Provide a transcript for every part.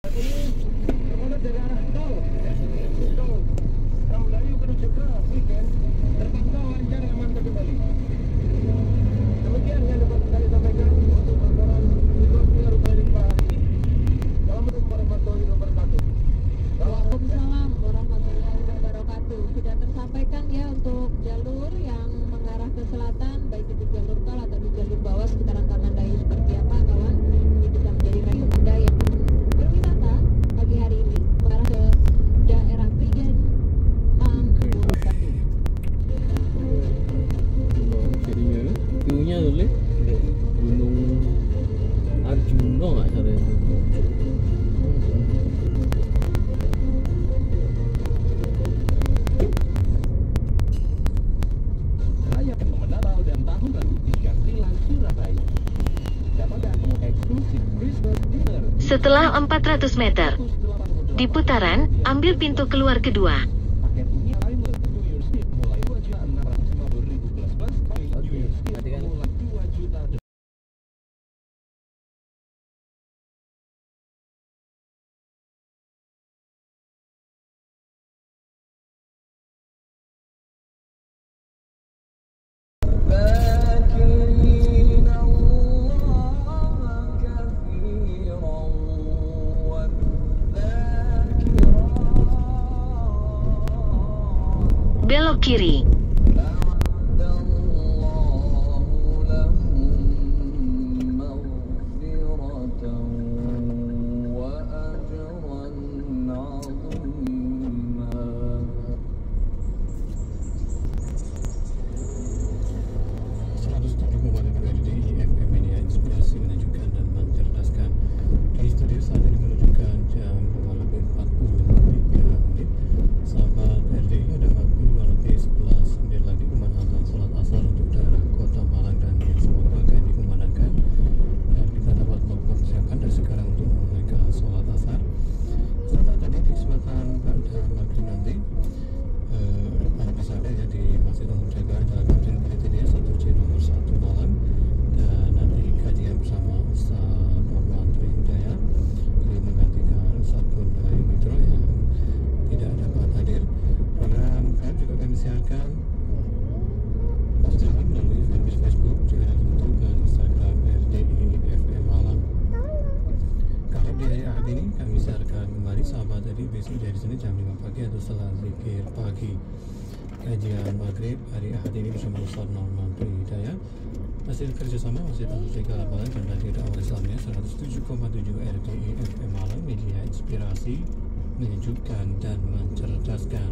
Ini bermula dari arah tol. Tol Melayu menuju ke Weekend terpantau lancar aman terkendali. Demikian yang dapat kami sampaikan untuk laporan situasi arus lalu lintas hari ini. Assalamualaikum warahmatullahi wabarakatuh. Waalaikumsalam warahmatullahi wabarakatuh. Sudah tersampaikan ya untuk jalur yang mengarah ke selatan, baik itu jalur tol atau di jalur bawah sekitaran Taman Dayu seperti apa kawan? Ini bisa menjadi rayu Anda yang berwisata pagi hari ini mengarah ke daerah Prigen, Purwokerto. Jadinya view-nya dulu Gunung Arjuna nggak salah itu. Saya akan menara dan tahun baru di Gantilan Surabaya. Dapatkan promo eksklusif Christmas dinner. Setelah 400 meter, di putaran, ambil pintu keluar kedua. Paket ini Primer New Year's Eve mulai 2.650.000 plus New Year's Eve mulai 2 juta. Belok kiri. Kajian maghrib hari Ahad ini bersama Ustaz Norman Hidayah. Hasil kerjasama Masjid Al-Mustaqim Lapangan dan Radio Dakwah Islamiyah 107,7 RDI FM Malang, media inspirasi, menyejukkan dan mencerdaskan.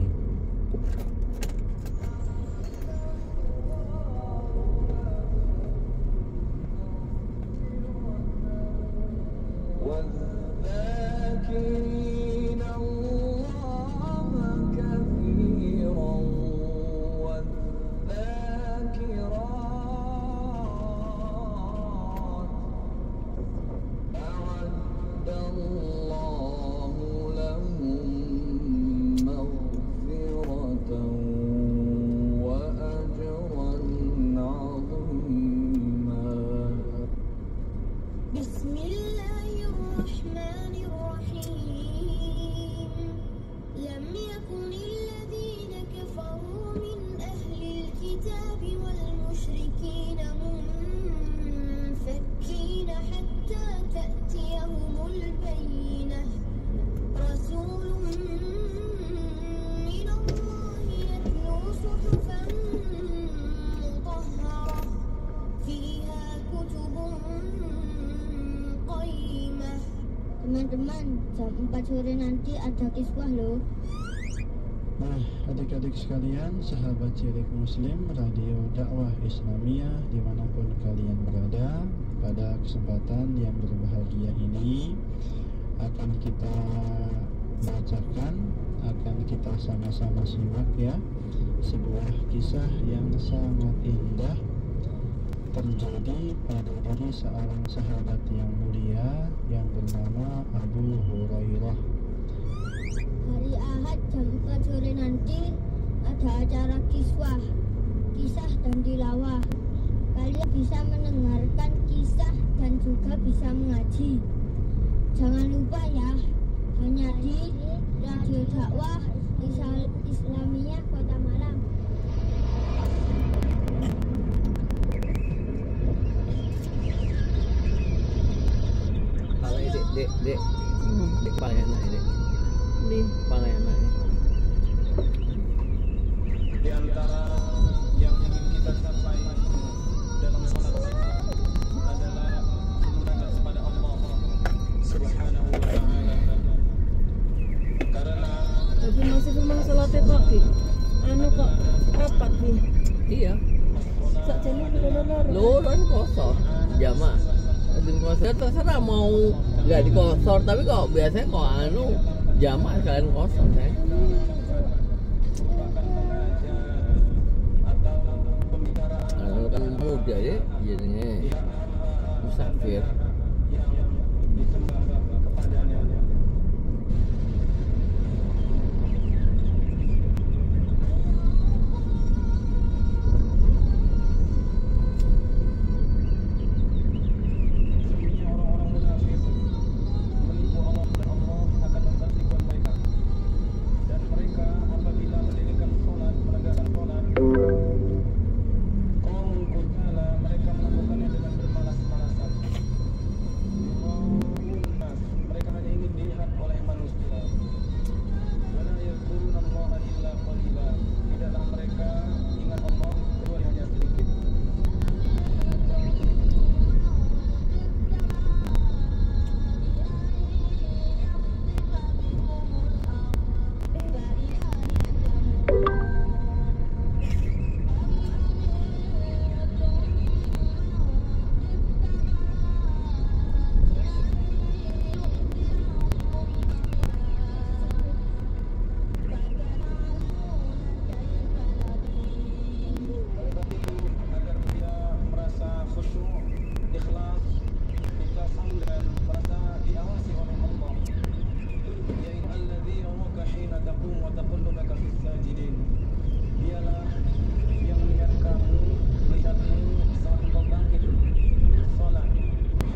Teman-teman, jam 4 sore nanti ada kiswah loh. Nah, adik-adik sekalian, sahabat cilik muslim Radio Dakwah Islamiyah dimanapun kalian berada, pada kesempatan yang berbahagia ini akan kita bacakan, akan kita sama-sama simak ya, sebuah kisah yang sangat indah terjadi pada diri seorang sahabat yang mulia yang bernama Abu Hurairah. Hari Ahad jam 4 sore nanti ada acara kiswah, kisah dan tilawah. Kalian bisa mendengarkan kisah dan juga bisa mengaji. Jangan lupa ya, hanya di Radio Dakwah Islamiyah Kota Malang. Kalau dek paling enak ini. Paling enak ini. Di antara yang ingin kita capai dalam salat kita adalah mendekat kepada Allah Subhanahu wa taala. Karena Tapi masih memang salatnya kok di anu kok rapat nih. Iya. Sakjane loro. Loron kosor jamak. Adin kosor terserah mau nggak dikosor, tapi kok biasanya kok anu jamak sekalian kosor ya. Kalau kan muda ya, jadinya musafir. orang-orang munafik menipu Allah dan Allah akan mempertimbang mereka. Dan mereka apabila mendirikan sholat, menegakkan sholat, mereka melakukannya dengan bermalas-malasan. Mereka hanya ingin dilihat oleh manusia. Wala yadhkurunallaha illa qalila. Tidaklah mereka ingat Allah kecuali hanya sedikit. Agar dia merasa khusyuk, ikhlas, ikhlasam dan merasa diawasi oleh Allah. Ya ayyuhalladzi yaraka hina taqum wa taqallubaka fis sajidin. Dialah yang melihat kamu, melihatmu saat engkau bangkit salat.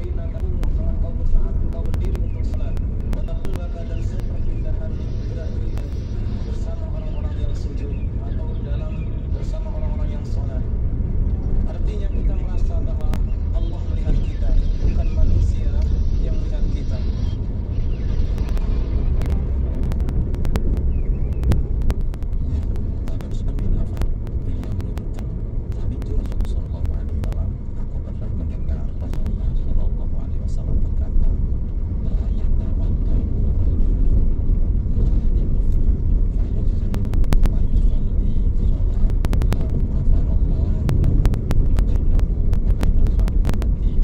Hina taqum, saat engkau berdiri untuk salat. Wa taqallubaka dan perpindahan gerak-gerik bersama orang-orang yang sujud atau dalam bersama orang-orang yang salat. Artinya kita merasa bahwa Allah melihat kita, bukan manusia yang melihat kita.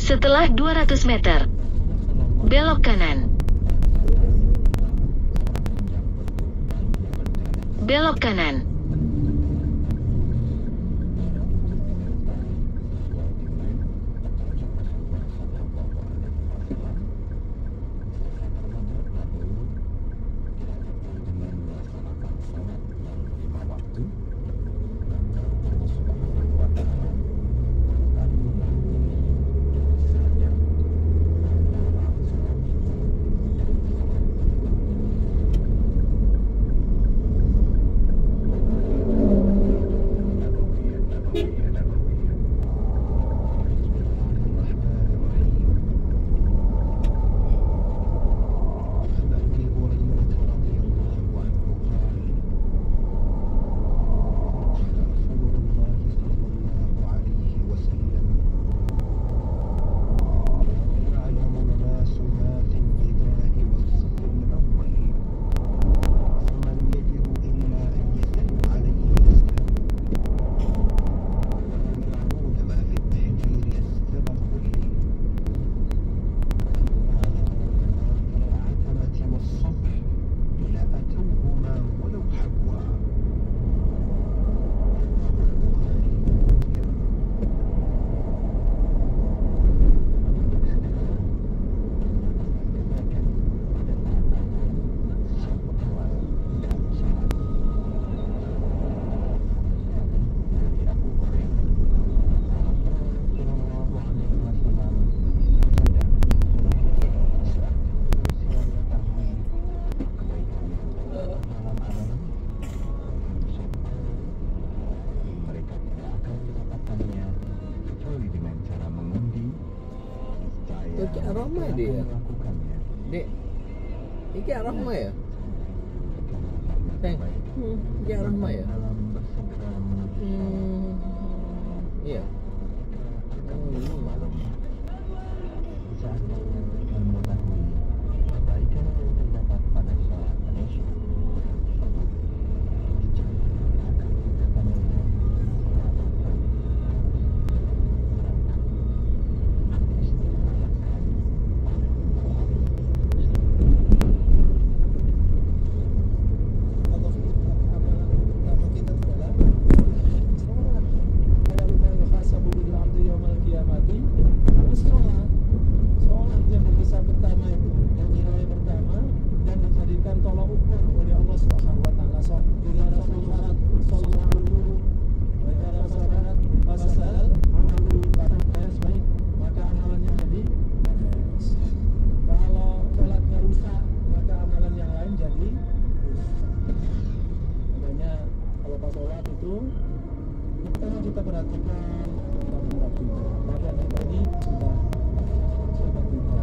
Setelah 200 meter, belok kanan. Belok kanan. ya dia? Dek, iki Rahma ya? Teng, iki Rahma ya? Iya. Oh, ini malam. Kita perhatikan tentang badan kita ini sudah kita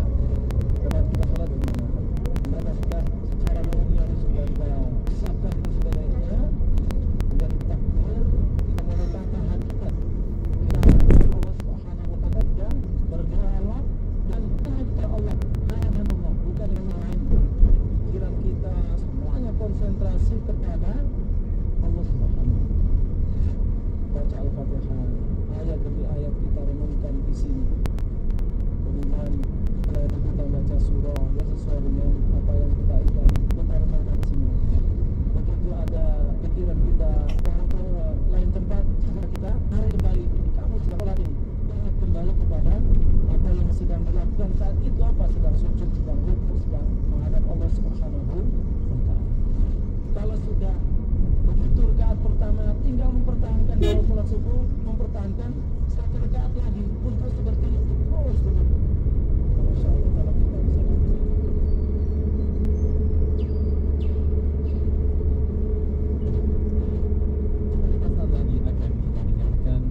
karena kita sholat dengan kita secara umumnya sudah kita siapkan itu sebenarnya dan takbir kita meletakkan hati kita Allah Subhanahu wa taala dan berdoa dan kepada Allah hanya Allah bukan dengan yang lain. Pikiran kita semuanya konsentrasi kepada Allah Subhanahu. Baca Al-Fatihah ayat demi ayat kita renungkan di sini. Kemudian kita baca surah yang sesuai dengan apa yang kita ingat kita renungkan di sini. Begitu ada pikiran kita ke lain tempat, kita tarik kembali. Kamu sudah sholat ini, ingat kembali kepada apa yang sedang dilakukan saat itu, apa sedang sujud, sedang rukuk, sedang menghadap Allah Subhanahu wa taala. Kalau sudah begitu rakaat pertama tinggal mempertahankan kalau sholat subuh, mempertahankan satu rakaat lagi pun terus seperti itu terus begitu. Masya Allah kalau kita bisa Sesaat lagi akan kita dengarkan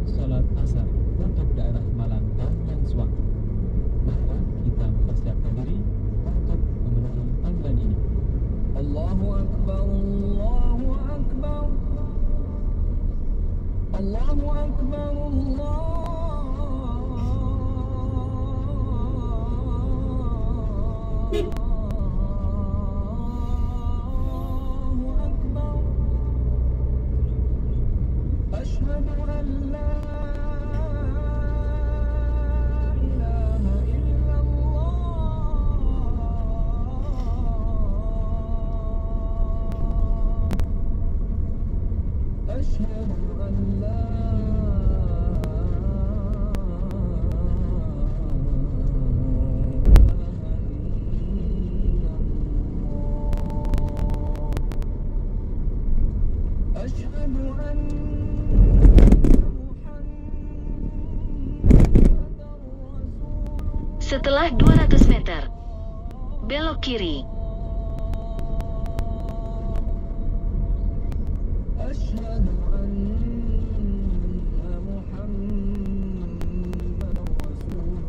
sholat asar untuk daerah Malang dan Mengswang. Maka kita mempersiapkan diri untuk memenuhi panggilan ini. Allahu Akbar, Allahu Akbar, Allahu Akbar, Allahu Akbar. Asyhadu an la ilaha illallah. أشهد أن لا أشهد أن Setelah 200 meter, belok kiri. أشهد أن محمدًا رسول الله.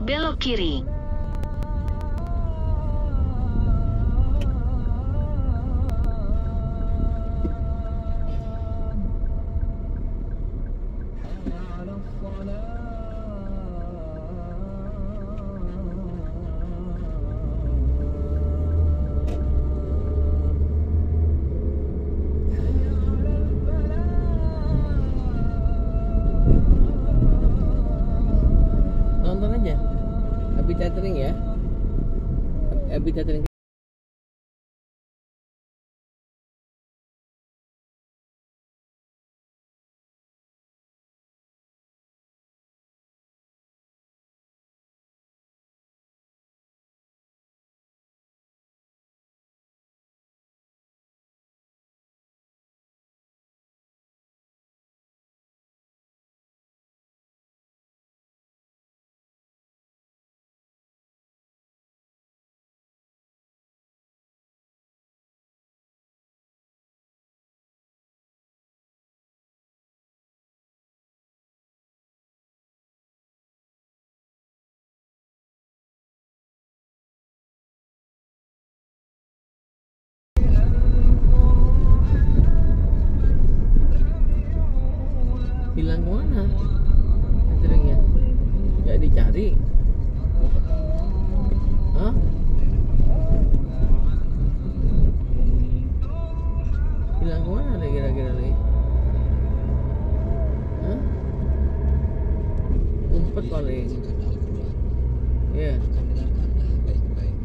Belok kiri. حي على الصلاة. Nonton aja. Happy Tethering ya. Happy Tethering. Hilang kemana cateringnya? Gak dicari. Hah? Hilang kemana nih kira-kira nih? Hah? Umpet paling. Iya. Dengarkanlah baik-baik,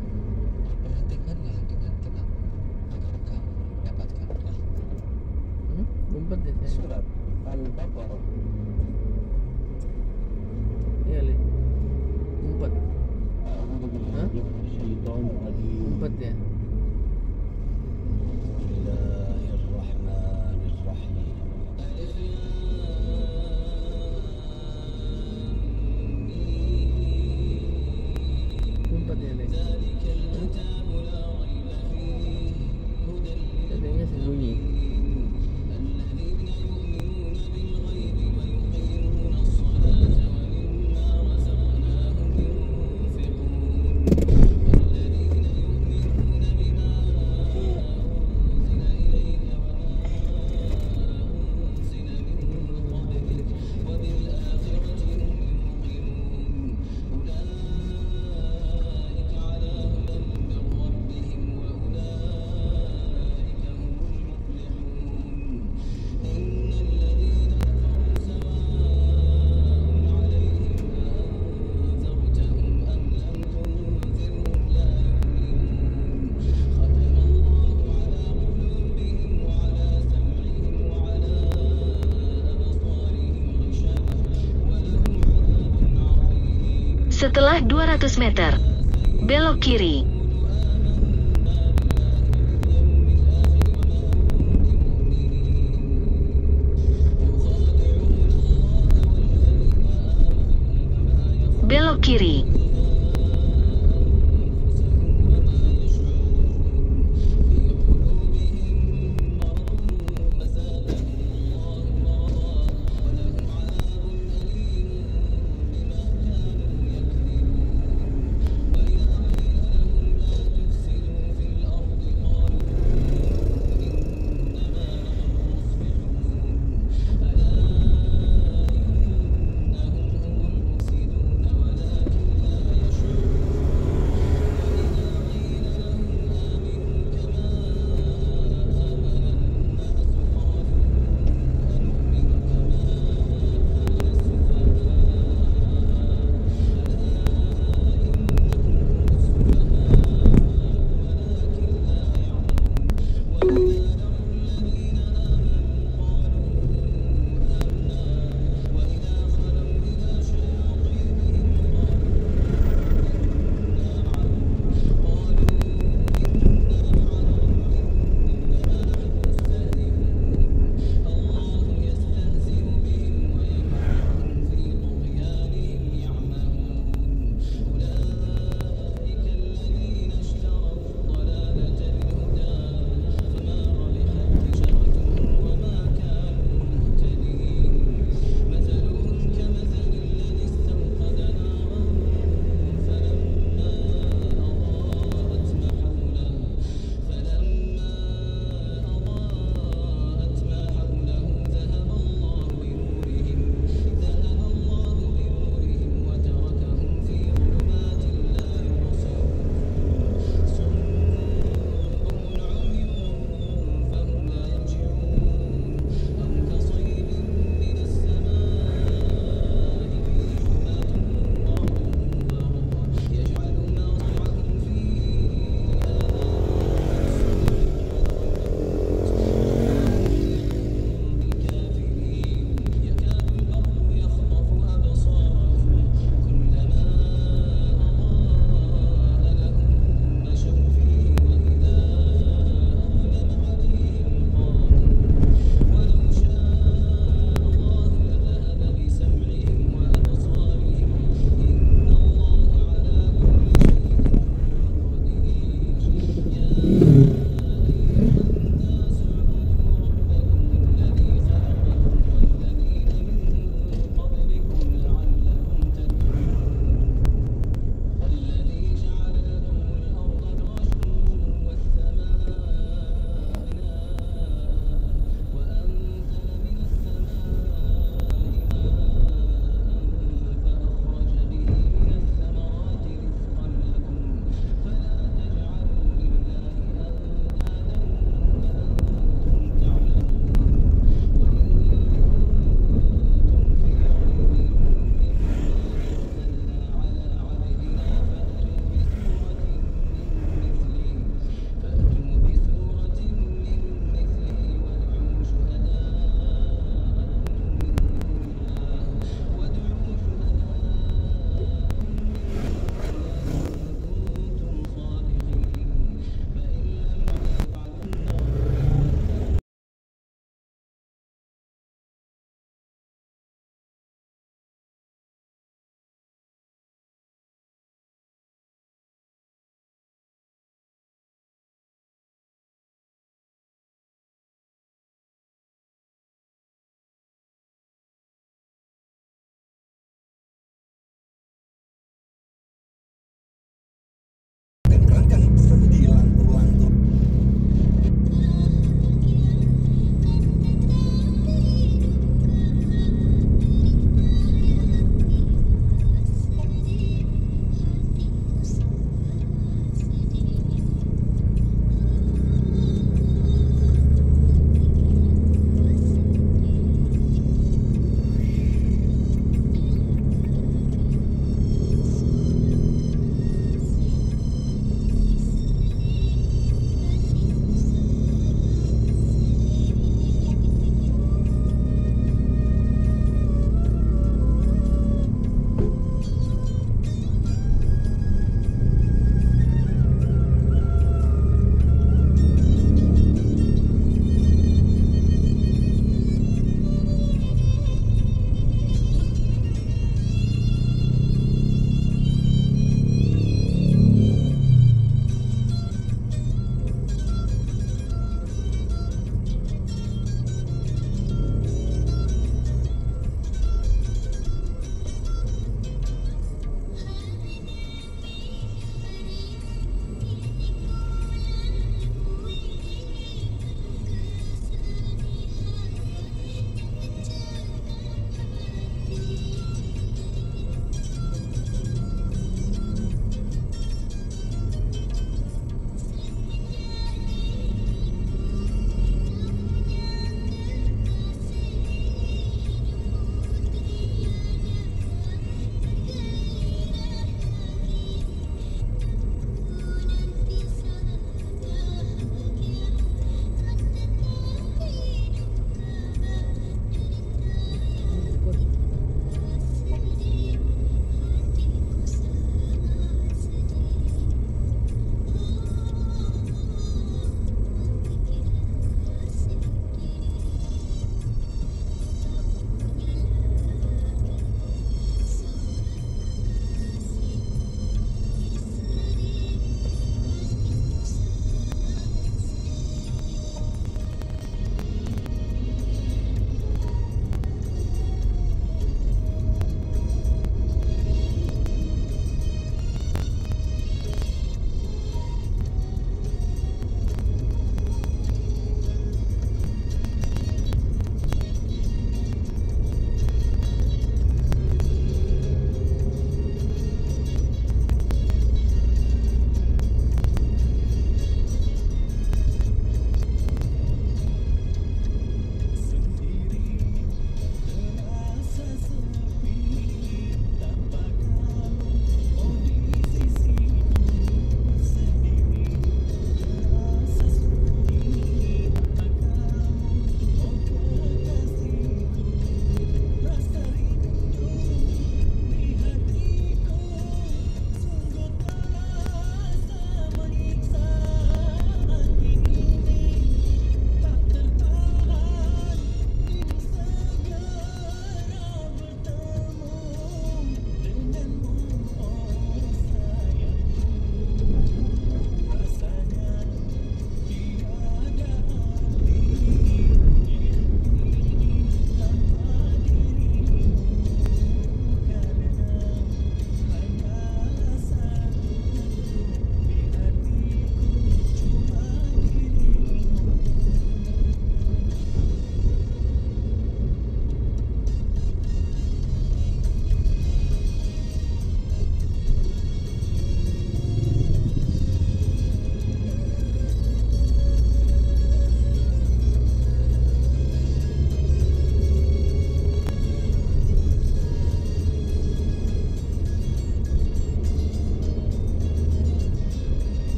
perhatikanlah dengan tenang agar kamu mendapatkan rahmat. Umpet ya saya. Surat Al-Baqarah. Iya li. Umpet. Hah? Umpet ya. Umpet ya li. Jadinya sembunyi. Setelah 200 meter, belok kiri. Belok kiri.